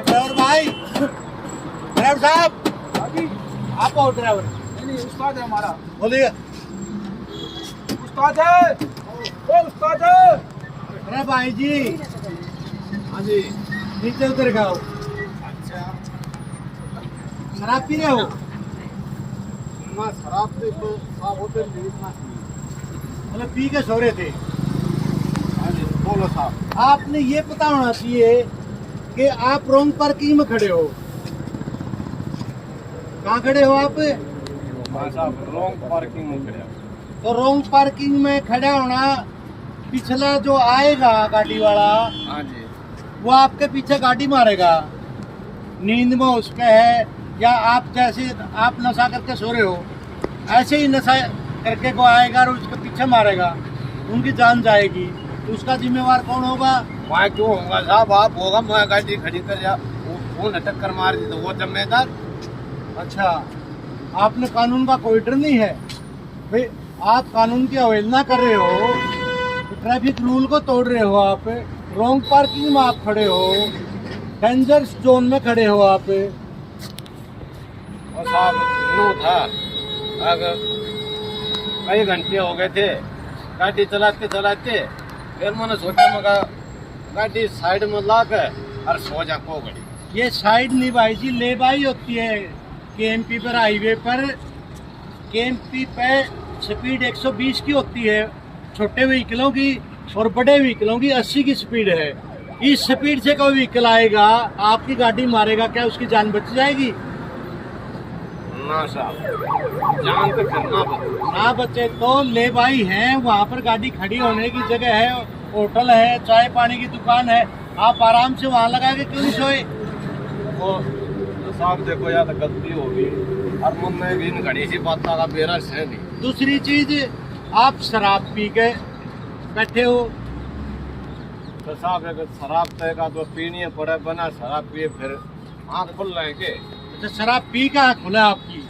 Driver भाई, driver साहब, अभी आप हो ड्राइवर? नहीं उस्ताद है हमारा। बोलिए। उस्ताद है, ओ उस्ताद है। अरे भाई जी, हाँ जी। नीचे उतर गए हो? अच्छा। शराब पी रहे हो? ना शराब तो साहब होते नहीं इतना। मतलब पी के सो रहे थे? हाँ जी बोलो साहब। आपने ये पता होना चाहिए कि आप रॉन्ग पार्किंग में खड़े हो। कहाँ खड़े हो आप? भाई साहब रॉन्ग पार्किंग में खड़े। तो रॉन्ग पार्किंग में खड़ा होना, पिछला जो आएगा गाड़ी वाला हाँ जी। वो आपके पीछे गाड़ी मारेगा। नींद में उसके है, या आप जैसे आप नशा करके सो रहे हो, ऐसे ही नशा करके को आएगा और उसके पीछे मारेगा, उनकी जान जाएगी। तो उसका जिम्मेवार कौन होगा? मैं क्यों होगा साहब, आप होगा। मैं गाड़ी खड़ी कर जा, वो टक्कर मार दी तो वो जिम्मेदार। अच्छा, आपने कानून का कोई डर नहीं है भाई? आप कानून की अवहेलना कर रहे हो, तो ट्रैफिक रूल को तोड़ रहे हो आप। रॉन्ग पार्किंग में आप खड़े हो, डेंजर जोन में खड़े हो आप। और साहब नो था, अगर कई घंटे हो गए थे गाड़ी चलाते चलाते, फिर मैंने सोचा मगा गाड़ी साइड में ला कर और सो जा को घड़ी। ये साइड नहीं भाई जी, लेबाई होती है। केएमपी पर, हाईवे पर केएमपी पे स्पीड 120 की होती है छोटे व्हीकलों की, और बड़े व्हीकलों की 80 की स्पीड है। इस स्पीड से कोई व्हीकल आएगा, आपकी गाड़ी मारेगा, क्या उसकी जान बच जाएगी? ना साहब, जान तो करना पड़ेगा। ना बचे तो लेबाई है। वहाँ पर गाड़ी खड़ी होने की जगह है, होटल है, चाय पानी की दुकान है, आप आराम से वहाँ लगा के क्यों नहीं सोए? वो तो साहब देखो यार, गलती होगी और मन में भी इन घड़ी सी बात का मेरा है नहीं। दूसरी चीज, आप शराब पी के बैठे हो। तो साहब अगर शराब तयगा तो पीनी पड़े, बना शराब पिए फिर आँख खुल रहे के। अच्छा, शराब पी का खुला आपकी?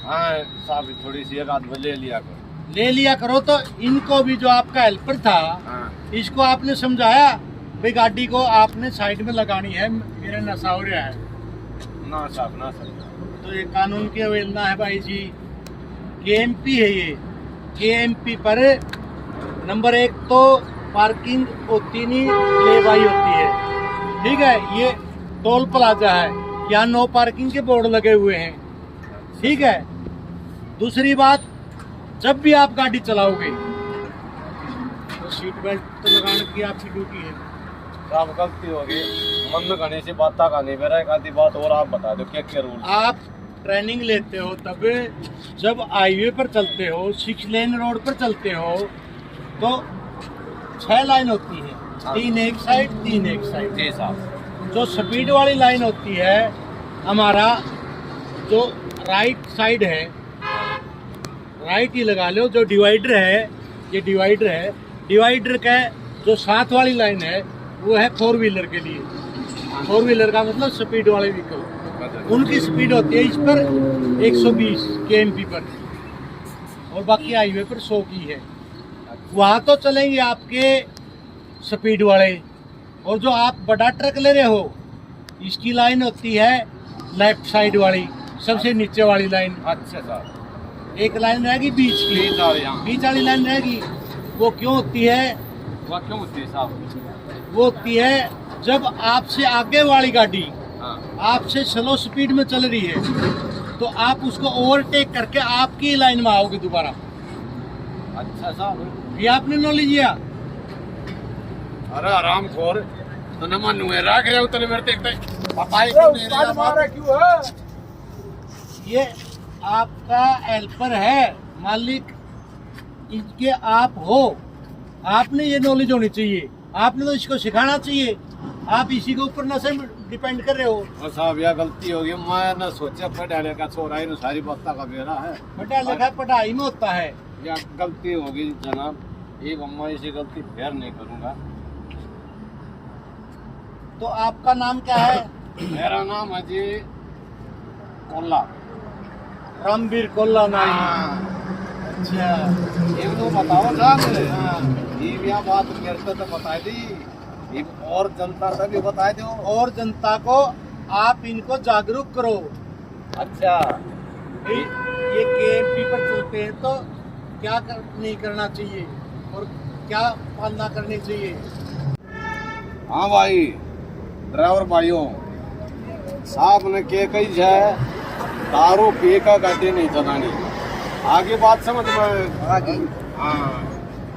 हाँ साहब थोड़ी सी एक आध ले लिया करो। ले लिया करो। तो इनको भी, जो आपका हेल्पर था, हाँ। इसको आपने समझाया भाई गाड़ी को आपने साइड में लगानी है, मेरा नशा हो रहा है? ना साहब ना साहब। तो ये कानून की अवहेलना है भाई जी। केएमपी है ये। केएमपी पर नंबर 1 तो पार्किंग होती नहीं, लेबाई होती है। ठीक है, ये टोल प्लाजा है, यहाँ नो पार्किंग के बोर्ड लगे हुए हैं। ठीक है। दूसरी बात, जब भी आप गाड़ी चलाओगे तो सीट बेल्ट तो लगाने की आपकी ड्यूटी है। साहब गलती होगी, मन में घड़ी सी बात का नहीं, मेरा एक आधी बात और आप बता दो क्या क्या रूल। आप ट्रेनिंग लेते हो तब, जब हाईवे पर चलते हो, 6 लेन रोड पर चलते हो, तो 6 लाइन होती है, 3 एक साइड 3 एक साइड। जी साहब। जो स्पीड वाली लाइन होती है, हमारा जो राइट साइड है, राइट ही लगा लो, जो डिवाइडर है, ये डिवाइडर है, डिवाइडर का जो साथ वाली लाइन है वो है 4 व्हीलर के लिए। 4 व्हीलर का मतलब स्पीड वाले व्हीकल, उनकी स्पीड होती है इस पर 120 केएमपी पर, और बाकी हाईवे पर 100 की है। वहाँ तो चलेंगे आपके स्पीड वाले। और जो आप बड़ा ट्रक ले रहे हो, इसकी लाइन होती है लेफ्ट साइड वाली, सबसे नीचे वाली लाइन। अच्छा साहब। एक लाइन रहेगी बीच की, बीच वाली लाइन रहेगी। वो क्यों होती है? वह क्यों होती है साहब? वो होती है जब आपसे आगे वाली गाड़ी हाँ। आपसे स्लो स्पीड में चल रही है, तो आप उसको ओवरटेक करके आपकी लाइन में आओगे दोबारा। अच्छा साहब। ये आपने नॉलेज लिया? अरे आराम खोर तो न मन हुए रख रहे हो तने मेरे देखते पता ही क्यों है। ये आपका हेल्पर है, मालिक इसके आप हो। आपने ये नॉलेज होनी चाहिए, आपने तो इसको सिखाना चाहिए। आप इसी के ऊपर नशे में डिपेंड कर रहे हो। और साहब यह गलती होगी, मैं न सोचा पढ़ा लिखा छोरा ही न सारी बात का मेरा है। पढ़ा लिखा पढ़ाई में होता है। यह गलती होगी जनाब, एक मैं इसी गलती फिर नहीं करूँगा। तो आपका नाम क्या है? मेरा नाम है जी कोल्ला। रामवीर कोल्ला नाम। अच्छा, ये तो बताओ साहब। ये क्या बात करते तो बता दी। ये और जनता तक भी बताए दो। और जनता को आप इनको जागरूक करो। अच्छा, ये केएमपी पर चलते हैं तो क्या नहीं करना चाहिए और क्या पालना करनी चाहिए। हाँ भाई ड्राइवर भाइयों, साहब ने के कही है दारू पी का गाड़ी नहीं चलानी। आगे बात समझ में आगे? हाँ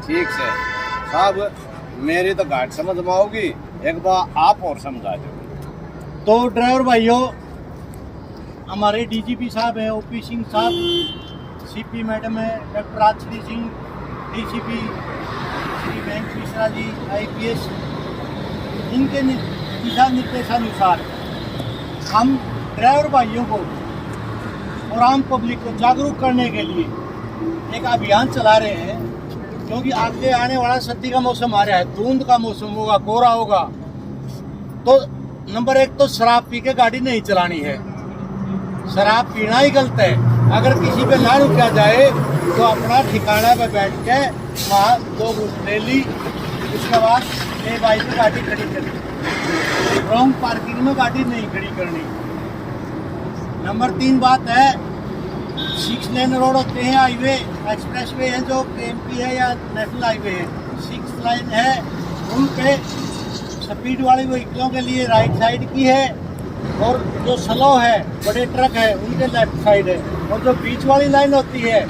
ठीक से साहब, मेरी तो घाट समझ में आओगी, एक बार आप और समझा दो। तो ड्राइवर भाइयों, हमारे डीजीपी साहब हैं, ओपी सिंह साहब, सीपी मैडम है डॉक्टर राजश्री सिंह, डीसीपी श्री बैंक मिश्रा जी आईपीएस, इनके दिशा निर्देशानुसार हम ड्राइवर भाइयों को और आम पब्लिक को जागरूक करने के लिए एक अभियान चला रहे हैं। क्योंकि आगे आने वाला सर्दी का मौसम आ रहा है, धुंध का मौसम होगा, कोहरा होगा, तो नंबर एक तो शराब पी के गाड़ी नहीं चलानी है। शराब पीना ही गलत है। अगर किसी पे ना रुका जाए तो अपना ठिकाना पे बैठ के वहाँ 2 घूंट ले ली, उसके बाद बाइक पे गाड़ी खड़ी करनी, रॉन्ग पार्किंग में गाड़ी नहीं खड़ी करनी। नंबर 3 बात है, 6 लेन रोड होते हैं, हाईवे एक्सप्रेस वे है जो केएमपी है या नेशनल हाईवे है, 6 लाइन है, उन पे स्पीड वाले व्हीकलों के लिए राइट साइड की है, और जो स्लो है बड़े ट्रक है उनके लेफ्ट साइड है, और जो बीच वाली लाइन होती है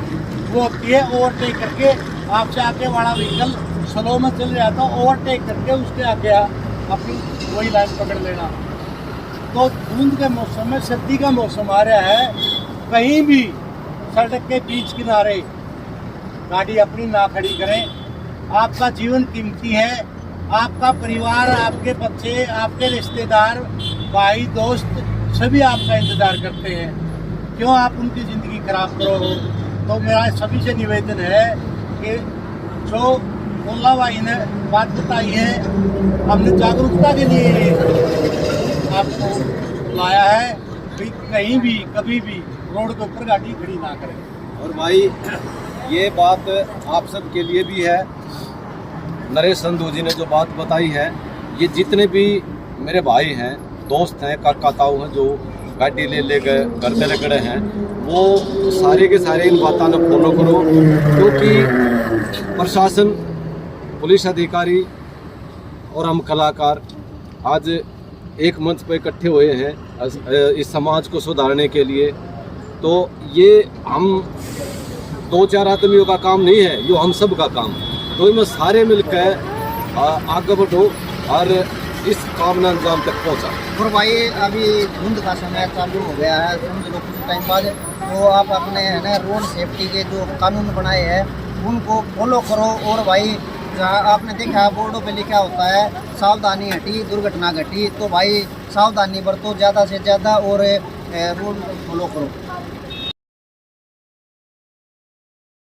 वो होती है ओवरटेक करके आपसे आगे वाला व्हीकल स्लो में चल रहा था, ओवरटेक करके उसके आगे अपनी वही लाइन पकड़ लेना। तो धुंध के मौसम में, सर्दी का मौसम आ रहा है, कहीं भी सड़क के बीच किनारे गाड़ी अपनी ना खड़ी करें। आपका जीवन कीमती है, आपका परिवार, आपके बच्चे, आपके रिश्तेदार, भाई दोस्त सभी आपका इंतज़ार करते हैं, क्यों आप उनकी ज़िंदगी खराब करो। तो मेरा सभी से निवेदन है कि जो ओला भाई ने बात बताई है, हमने जागरूकता के लिए आपको लाया है कि कहीं भी कभी भी रोड के ऊपर गाड़ी खड़ी ना करें। और भाई ये बात आप सब के लिए भी है। नरेश संधू जी ने जो बात बताई है, ये जितने भी मेरे भाई हैं, दोस्त हैं, काका ताऊ हैं जो गाड़ी ले गए घर पे खड़े हैं, वो सारे के सारे इन बातों को फॉलो करो। क्योंकि प्रशासन, पुलिस अधिकारी और हम कलाकार आज एक मंच पर इकट्ठे हुए हैं इस समाज को सुधारने के लिए। तो ये हम 2-4 आदमियों का काम नहीं है, ये हम सब का काम है। तो इसमें सारे मिलकर आगे बढ़ो और इस काम में अंजाम तक पहुंचा। और भाई अभी धुंध का समय चालू हो गया है, समझ लो कुछ टाइम बाद, तो आप अपने है ना रोड सेफ्टी के जो कानून बनाए हैं उनको फॉलो करो। और भाई जहाँ आपने देखा बोर्डों पे लिखा होता है सावधानी हटी दुर्घटना घटी, तो भाई सावधानी बरतो ज़्यादा से ज़्यादा और रूल फॉलो करो।